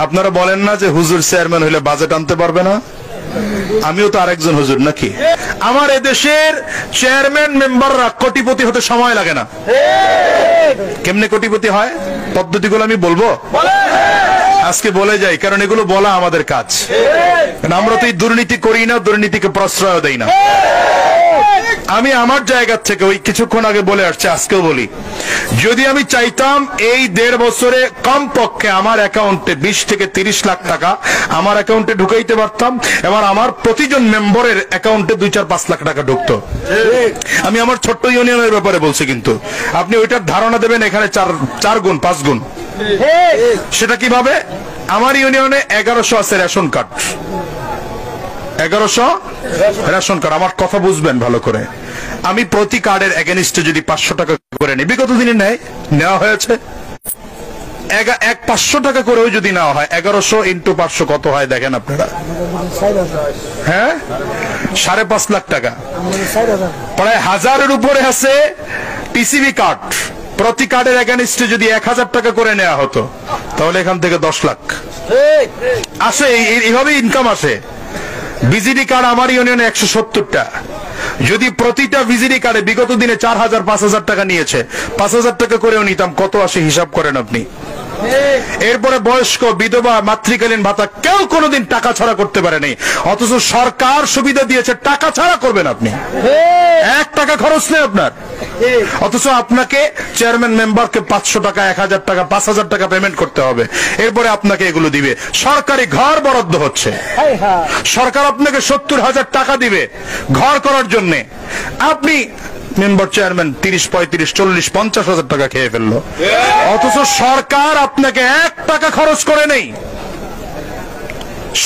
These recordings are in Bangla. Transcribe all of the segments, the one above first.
আপনারা বলেন না যে হুজুর চেয়ারম্যান হইলে বাজেট আনতে পারবে না? আমিও তো আরেকজন হুজুর নাকি? আমার এদেশের চেয়ারম্যান মেম্বাররা কোটিপতি হতে সময় লাগে না। কেমনে কোটিপতি হয় পদ্ধতিগুলো আমি বলবো, আজকে বলে যাই, কারণ এগুলো বলা আমাদের কাজ। আমরা তো এই দুর্নীতি করি না, দুর্নীতিকে প্রশ্রয় দেই না। আমি আমার জায়গা থেকে ওই কিছুক্ষণ আগে বলে আসছি, আজকেও বলি, যদি আমি চাইতাম এই 1.5 বছরে কমপক্ষে আমার অ্যাকাউন্টে 20 থেকে 30 লাখ টাকা আমার অ্যাকাউন্টে ঢুকাইতে পারতাম, এবার আমার প্রতিজন মেম্বারের অ্যাকাউন্টে 2-4-5 লাখ টাকা ঢুকতো। আমি আমার ছোট্ট ইউনিয়নের ব্যাপারে বলছি, কিন্তু আপনি ওইটার ধারণা দেবেন এখানে 4 গুণ 5 গুণ। সেটা কিভাবে? আমার ইউনিয়নে 1100 আছে রেশন কার্ড, 1100 রেশন কার্ড। আমার কথা বুঝবেন ভালো করে। আমি প্রতি কার্ডের এগেনিস্টে যদি 500 টাকা করে নিই, বিগত দিনে নেওয়া হয়েছে, 500 টাকা করেও যদি নেওয়া হয়, 1100 × 500 কত হয় দেখেন আপনারা? হ্যাঁ, 5.5 লাখ টাকা, প্রায় 1000-এর উপরে আছে টিসিবি কার্ড। প্রতি কার্ডের এগেনিস্টে যদি 1000 টাকা করে নেওয়া হতো, তাহলে এখান থেকে 10 লাখ আসে। এইভাবে ইনকাম আসে। বিজিডি কার্ড আমার ইউনিয়নে 170টা। যদি প্রতিটা বিজিডি কার্ডে বিগত দিনে 4000-5000 টাকা নিয়েছে, 5000 টাকা করেও নিতাম, কত আসে হিসাব করেন আপনি? এরপরে বয়স্ক, বিধবা, মাতৃকালীন ভাতা কেউ কোনোদিন টাকা ছাড়া করতে পারেনি, অথচ সরকার সুবিধা দিয়েছে টাকা ছাড়া করবেন আপনি, 1 টাকা খরচ নেই আপনার। অথচ আপনাকে চেয়ারম্যান মেম্বারকে 500 টাকা, 1000 টাকা, 5000 টাকা পেমেন্ট করতে হবে, এরপরে আপনাকে এগুলো দিবে। সরকারি ঘর বরাদ্দ হচ্ছে, সরকার আপনাকে 70,000 টাকা দিবে ঘর করার জন্য। আপনি মেম্বার চেয়ারম্যান 30, 35, 40, 50,000 টাকা খেয়ে ফেললো, অথচ সরকার আপনাকে 1 টাকা খরচ করে নেই।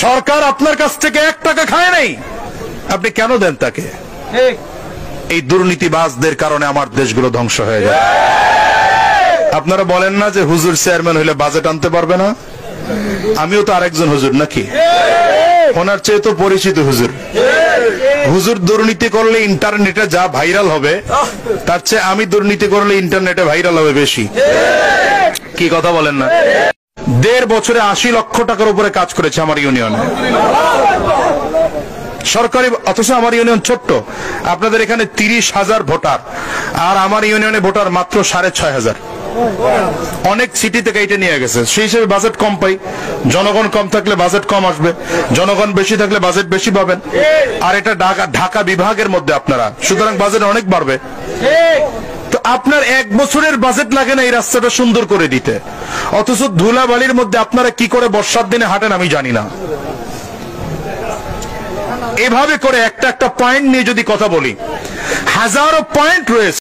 সরকার আপনার কাছ থেকে 1 টাকা খায় নেই, আপনি কেন দেন তাকে? এই দুর্নীতিবাজদের কারণে আমার দেশগুলো ধ্বংস হয়ে যায়। আপনারা বলেন না যে হুজুর চেয়ারম্যান হইলে বাজেট আনতে পারবে না? আমিও তো আরেকজন হুজুর নাকি? ওনার চেয়ে তো পরিচিত হুজুর। হুজুর দুর্নীতি করলে ইন্টারনেটে যা ভাইরাল হবে, তার চেয়ে আমি দুর্নীতি করলে ইন্টারনেটে ভাইরাল হবে বেশি। কি কথা বলেন না? 1.5 বছরে 80 লক্ষ টাকার উপরে কাজ করেছে আমার ইউনিয়নে সরকারি, অথচ আমার ইউনিয়ন ছোট্ট। আপনাদের এখানে 30,000 ভোটার, আর আমার ইউনিয়নে ভোটার মাত্র 6,500। অনেক সিটি থেকে এটা নিয়ে গেছে, সেই হিসেবে বাজেট কম পাই। জনগণ কম থাকলে বাজেট কম আসবে, জনগণ বেশি থাকলে বাজেট বেশি পাবেন। আর এটা ঢাকা বিভাগের মধ্যে আপনারা, সুতরাং বাজেট অনেক বাড়বে। তো আপনার 1 বছরের বাজেট লাগে না এই রাস্তাটা সুন্দর করে দিতে, অথচ ধুলাবালির মধ্যে আপনারা কি করে বর্ষার দিনে হাঁটেন আমি জানি না। এভাবে করে একটা পয়েন্ট নিয়ে যদি কথা বলি, হাজারো পয়েন্ট রয়েছে।